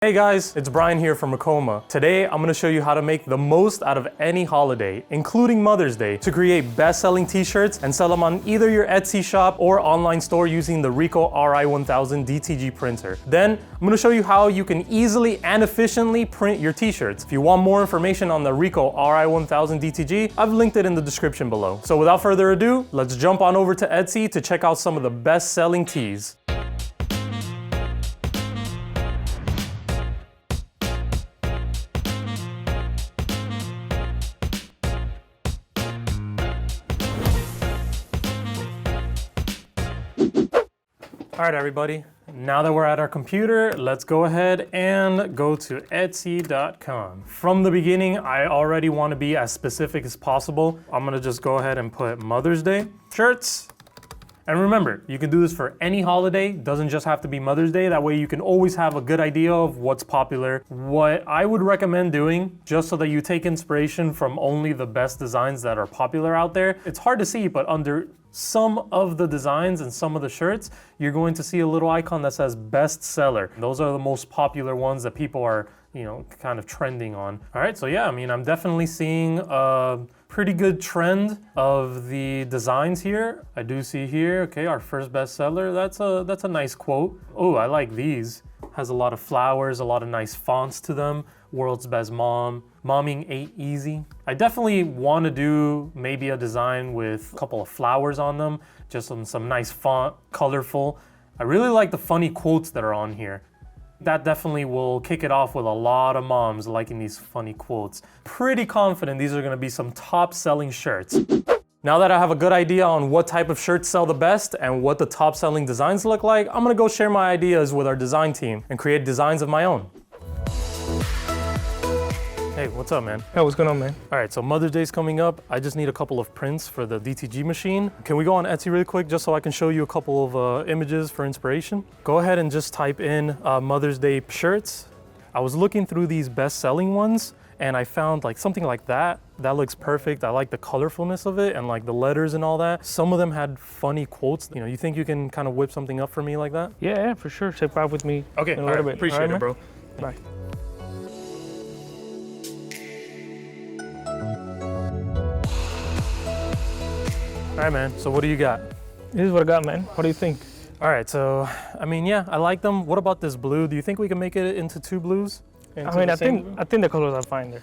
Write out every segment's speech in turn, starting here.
Hey guys, it's Brian here from Ricoma. Today, I'm gonna show you how to make the most out of any holiday, including Mother's Day, to create best-selling t-shirts and sell them on either your Etsy shop or online store using the RICOH Ri 1000 DTG printer. Then, I'm gonna show you how you can easily and efficiently print your t-shirts. If you want more information on the RICOH Ri 1000 DTG, I've linked it in the description below. So without further ado, let's jump on over to Etsy to check out some of the best-selling tees. All right, everybody, now that we're at our computer, let's go ahead and go to Etsy.com. From the beginning, I already want to be as specific as possible. I'm gonna just go ahead and put Mother's Day shirts. And remember, you can do this for any holiday, doesn't just have to be Mother's Day. That way you can always have a good idea of what's popular. What I would recommend doing, just so that you take inspiration from only the best designs that are popular out there. It's hard to see, but under some of the designs and some of the shirts, you're going to see a little icon that says best seller. Those are the most popular ones that people are, kind of trending on. All right, so yeah, I'm definitely seeing a pretty good trend of the designs here. I do see here, okay, our first bestseller. That's a nice quote. Oh, I like these. Has a lot of flowers, a lot of nice fonts to them. World's best mom. Momming ain't easy. I definitely want to do maybe a design with a couple of flowers on them, just some nice font, colorful. I really like the funny quotes that are on here. That definitely will kick it off with a lot of moms liking these funny quotes. Pretty confident these are gonna be some top selling shirts. Now that I have a good idea on what type of shirts sell the best and what the top selling designs look like, I'm gonna go share my ideas with our design team and create designs of my own. Hey, what's up, man? Hey, what's going on, man? All right, so Mother's Day's coming up. I just need a couple of prints for the DTG machine. Can we go on Etsy really quick just so I can show you a couple of images for inspiration? Go ahead and just type in Mother's Day shirts. I was looking through these best-selling ones and I found like something like that. That looks perfect. I like the colorfulness of it and like the letters and all that. Some of them had funny quotes. You think you can kind of whip something up for me like that? Yeah, for sure. Take 5 with me. Okay, in a little bit. Appreciate it, bro. Bye. All right, man, so what do you got? This is what I got, man. What do you think? All right, so, yeah, I like them. What about this blue? Do you think we can make it into 2 blues? I think the colors are fine there.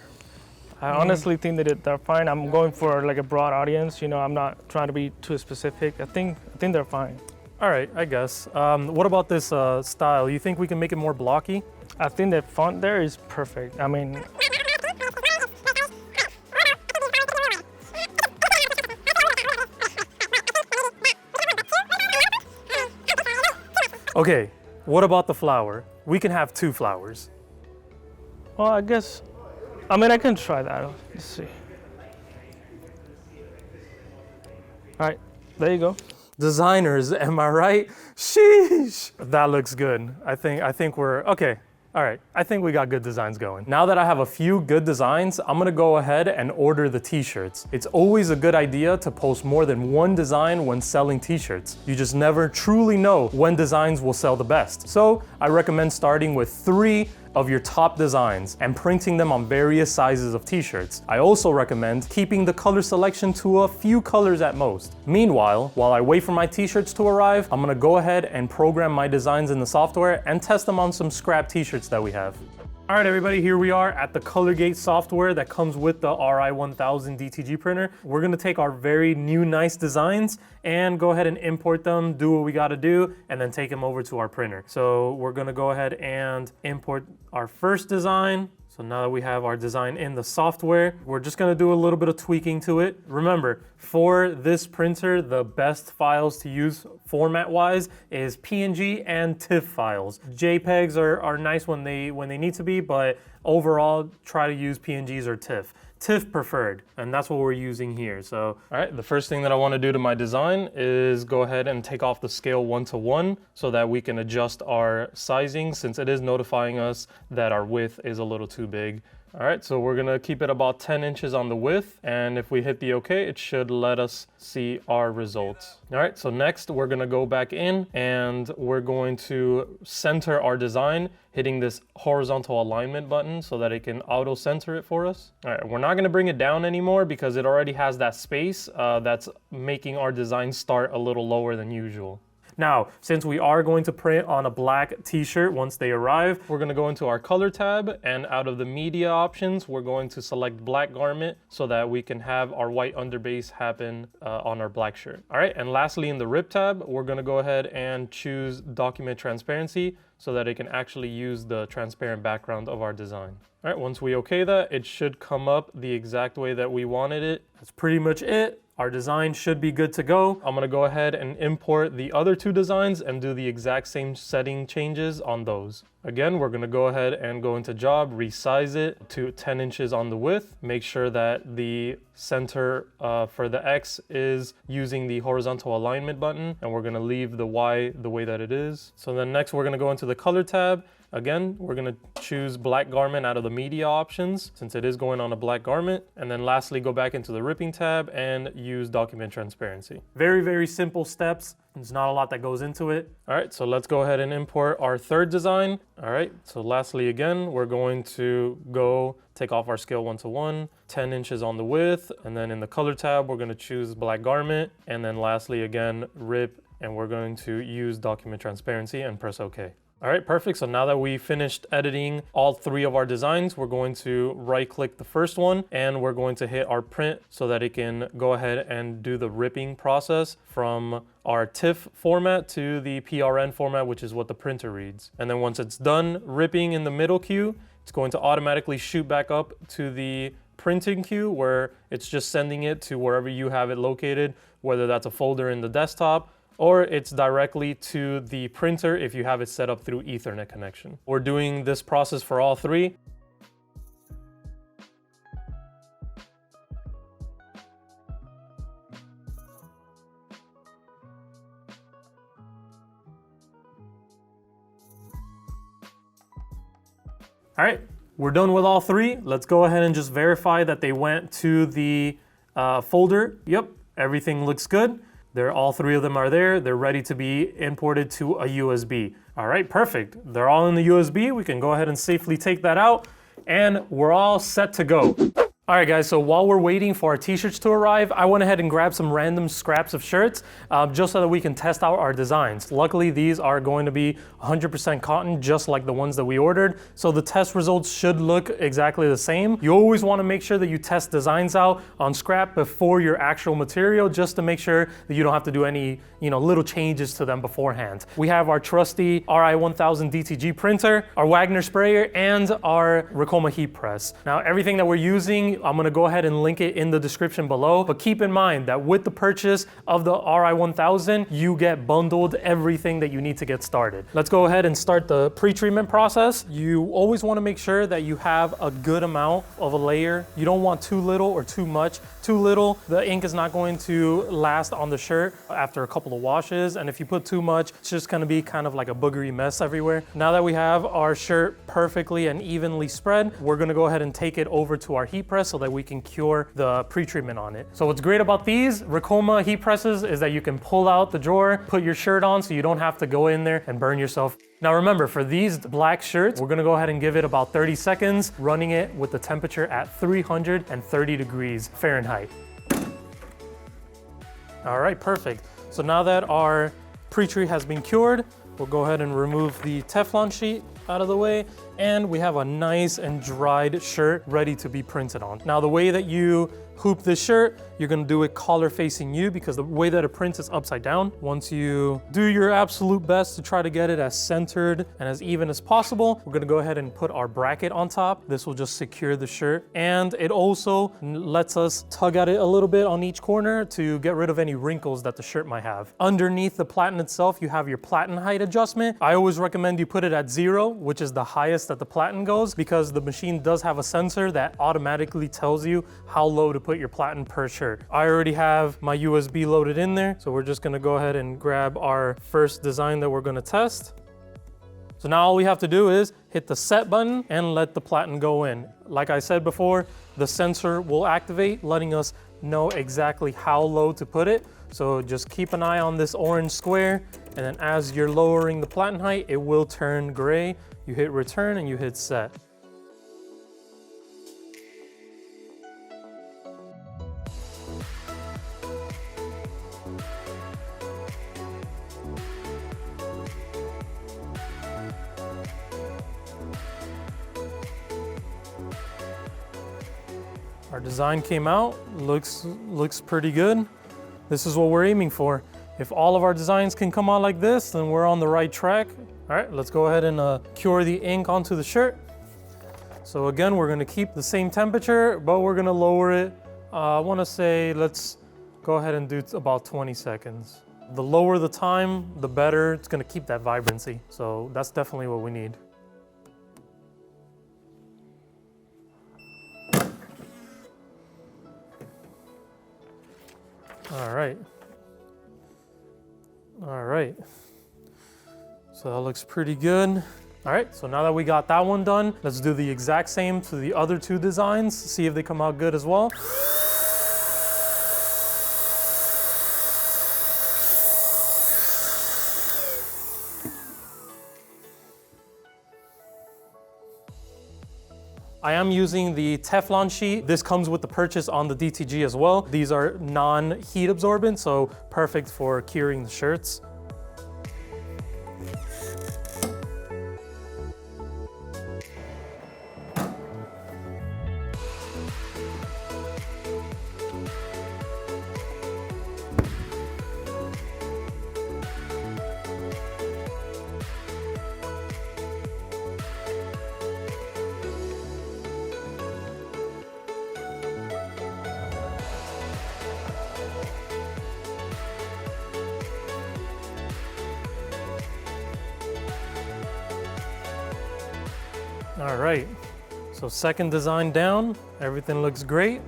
I honestly think that they're fine. I'm going for like a broad audience. I'm not trying to be too specific. I think they're fine. All right, I guess. What about this style? You think we can make it more blocky? I think the font there is perfect. Okay, what about the flower? We can have 2 flowers. Well, I guess, I can try that. Let's see. All right, there you go. Designers, am I right? Sheesh. That looks good. I think we're, okay. All right, I think we got good designs going. Now that I have a few good designs, I'm gonna go ahead and order the t-shirts. It's always a good idea to post more than 1 design when selling t-shirts. You just never truly know when designs will sell the best. So I recommend starting with 3 of your top designs and printing them on various sizes of t-shirts. I also recommend keeping the color selection to a few colors at most. Meanwhile, while I wait for my t-shirts to arrive, I'm gonna go ahead and program my designs in the software and test them on some scrap t-shirts that we have. All right, everybody, here we are at the Colorgate software that comes with the Ri 1000 DTG printer. We're gonna take our very new, nice designs and go ahead and import them, do what we gotta do, and then take them over to our printer. So we're gonna go ahead and import our first design. So now that we have our design in the software, we're just gonna do a little bit of tweaking to it. Remember, for this printer, the best files to use format-wise is PNG and TIFF files. JPEGs are nice when they need to be, but overall, try to use PNGs or TIFF. TIFF preferred, and that's what we're using here. So, all right, the first thing that I want to do to my design is go ahead and take off the scale 1:1 so that we can adjust our sizing, since it is notifying us that our width is a little too big. All right, so we're gonna keep it about 10 inches on the width, and if we hit the OK, it should let us see our results. All right, so next we're gonna go back in and we're going to center our design hitting this horizontal alignment button so that it can auto center it for us. All right, we're not gonna bring it down anymore because it already has that space that's making our design start a little lower than usual. Now, since we are going to print on a black t-shirt once they arrive, we're gonna go into our color tab, and out of the media options, we're going to select black garment so that we can have our white underbase happen on our black shirt. All right, and lastly in the rip tab, we're gonna go ahead and choose document transparency so that it can actually use the transparent background of our design. All right, once we okay that, it should come up the exact way that we wanted it. That's pretty much it. Our design should be good to go. I'm gonna go ahead and import the other two designs and do the exact same setting changes on those. Again, we're gonna go ahead and go into job, resize it to 10 inches on the width. Make sure that the center for the X is using the horizontal alignment button, and we're gonna leave the Y the way that it is. So then next we're gonna go into the color tab. Again, we're gonna choose black garment out of the media options since it is going on a black garment. And then lastly, go back into the ripping tab and use document transparency. Very, very simple steps. There's not a lot that goes into it. All right, so let's go ahead and import our third design. All right, so lastly again, we're going to go take off our scale 1:1, 10 inches on the width. And then in the color tab, we're gonna choose black garment. And then lastly again, rip, and we're going to use document transparency and press OK. All right, perfect. So now that we finished editing all three of our designs, we're going to right-click the first one and we're going to hit our print so that it can go ahead and do the ripping process from our TIFF format to the PRN format, which is what the printer reads. And then once it's done ripping in the middle queue, it's going to automatically shoot back up to the printing queue where it's just sending it to wherever you have it located, whether that's a folder in the desktop or it's directly to the printer if you have it set up through Ethernet connection. We're doing this process for all three. All right, we're done with all three. Let's go ahead and just verify that they went to the folder. Yep, everything looks good. All three of them are there. They're ready to be imported to a USB. All right, perfect. They're all in the USB. We can go ahead and safely take that out and we're all set to go. All right guys, so while we're waiting for our t-shirts to arrive, I went ahead and grabbed some random scraps of shirts just so that we can test out our designs. Luckily, these are going to be 100% cotton, just like the ones that we ordered. So the test results should look exactly the same. You always wanna make sure that you test designs out on scrap before your actual material, just to make sure that you don't have to do any little changes to them beforehand. We have our trusty RI1000 DTG printer, our Wagner sprayer, and our Ricoma heat press. Now, everything that we're using, I'm gonna go ahead and link it in the description below, but keep in mind that with the purchase of the RI1000, you get bundled everything that you need to get started. Let's go ahead and start the pre-treatment process. You always wanna make sure that you have a good amount of a layer. You don't want too little or too much. Too little, the ink is not going to last on the shirt after a couple of washes, and if you put too much, it's just gonna be kind of like a boogery mess everywhere. Now that we have our shirt perfectly and evenly spread, we're gonna go ahead and take it over to our heat press so that we can cure the pre-treatment on it. So what's great about these Ricoma heat presses is that you can pull out the drawer, put your shirt on so you don't have to go in there and burn yourself. Now remember, for these black shirts, we're gonna go ahead and give it about 30 seconds, running it with the temperature at 330 degrees Fahrenheit. All right, perfect. So now that our pre-treat has been cured, we'll go ahead and remove the Teflon sheet out of the way, and we have a nice and dried shirt ready to be printed on. Now the way that you hoop this shirt, you're gonna do it collar facing you because the way that it prints is upside down. Once you do your absolute best to try to get it as centered and as even as possible, we're gonna go ahead and put our bracket on top. This will just secure the shirt, and it also lets us tug at it a little bit on each corner to get rid of any wrinkles that the shirt might have. Underneath the platen itself, you have your platen height adjustment. I always recommend you put it at 0, which is the highest that the platen goes, because the machine does have a sensor that automatically tells you how low to put your platen per shirt. I already have my USB loaded in there, so we're just gonna go ahead and grab our first design that we're gonna test. So now all we have to do is hit the set button and let the platen go in. Like I said before, the sensor will activate, letting us know exactly how low to put it. So just keep an eye on this orange square, and then as you're lowering the platen height, it will turn gray. You hit return and you hit set. Our design came out, looks pretty good. This is what we're aiming for. If all of our designs can come out like this, then we're on the right track. All right, let's go ahead and cure the ink onto the shirt. So again, we're gonna keep the same temperature, but we're gonna lower it. I wanna say, let's go ahead and do about 20 seconds. The lower the time, the better. It's gonna keep that vibrancy. So that's definitely what we need. All right. So that looks pretty good. All right, so now that we got that one done, let's do the exact same to the other two designs, see if they come out good as well. I am using the Teflon sheet. This comes with the purchase on the DTG as well. These are non-heat absorbent, so perfect for curing the shirts. All right, so second design down, everything looks great.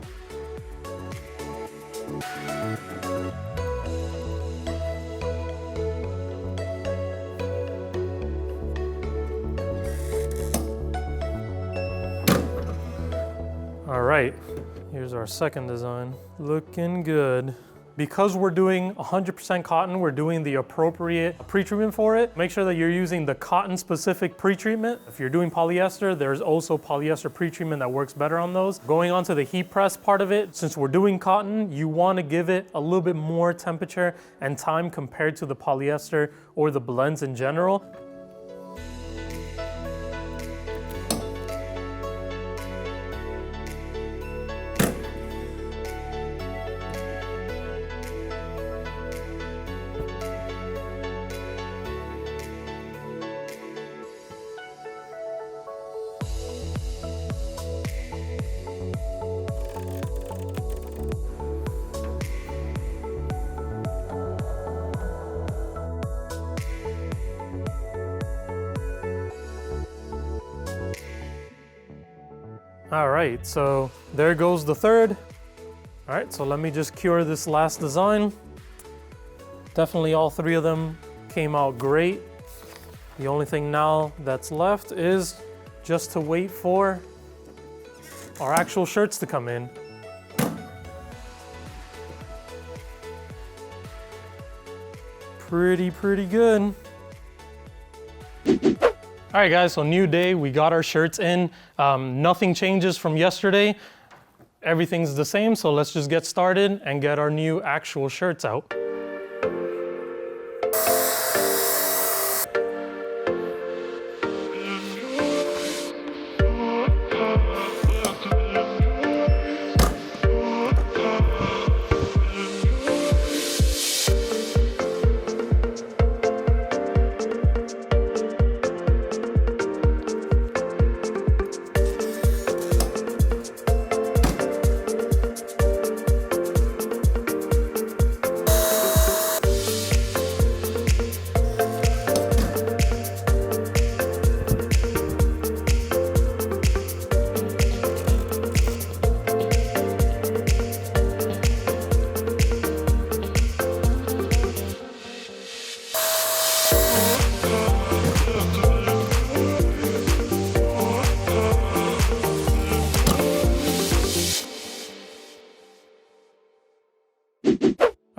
All right, here's our second design. Looking good. Because we're doing 100% cotton, we're doing the appropriate pretreatment for it. Make sure that you're using the cotton-specific pretreatment. If you're doing polyester, there's also polyester pretreatment that works better on those. Going on to the heat press part of it, since we're doing cotton, you want to give it a little bit more temperature and time compared to the polyester or the blends in general. All right, so there goes the third. All right, so let me just cure this last design. Definitely all three of them came out great. The only thing now that's left is just to wait for our actual shirts to come in. Pretty good. All right guys, so new day, we got our shirts in. Nothing changes from yesterday. Everything's the same, so let's just get started and get our new actual shirts out.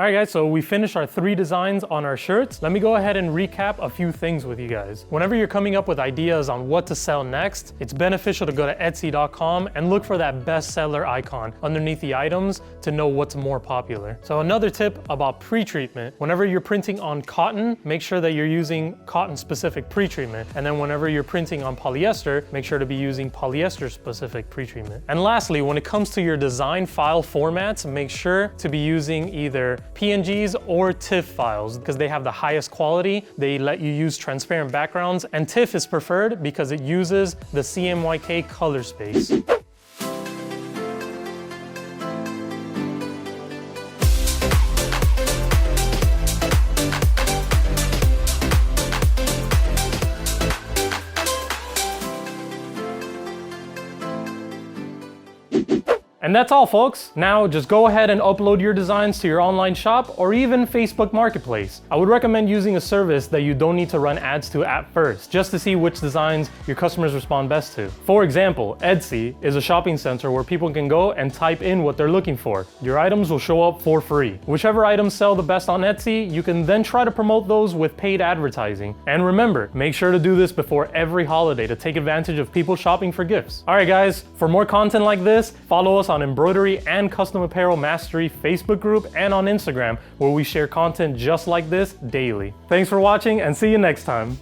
All right, guys, so we finished our 3 designs on our shirts. Let me go ahead and recap a few things with you guys. Whenever you're coming up with ideas on what to sell next, it's beneficial to go to Etsy.com and look for that bestseller icon underneath the items to know what's more popular. So another tip about pre-treatment, whenever you're printing on cotton, make sure that you're using cotton-specific pre-treatment. And then whenever you're printing on polyester, make sure to be using polyester-specific pre-treatment. And lastly, when it comes to your design file formats, make sure to be using either PNGs or TIFF files because they have the highest quality. They let you use transparent backgrounds, and TIFF is preferred because it uses the CMYK color space. And that's all, folks. Now just go ahead and upload your designs to your online shop or even Facebook Marketplace. I would recommend using a service that you don't need to run ads to at first, just to see which designs your customers respond best to. For example, Etsy is a shopping center where people can go and type in what they're looking for. Your items will show up for free. Whichever items sell the best on Etsy, you can then try to promote those with paid advertising. And remember, make sure to do this before every holiday to take advantage of people shopping for gifts. All right, guys, for more content like this, follow us on Embroidery and Custom Apparel Mastery Facebook group and on Instagram, where we share content just like this daily. Thanks for watching and see you next time.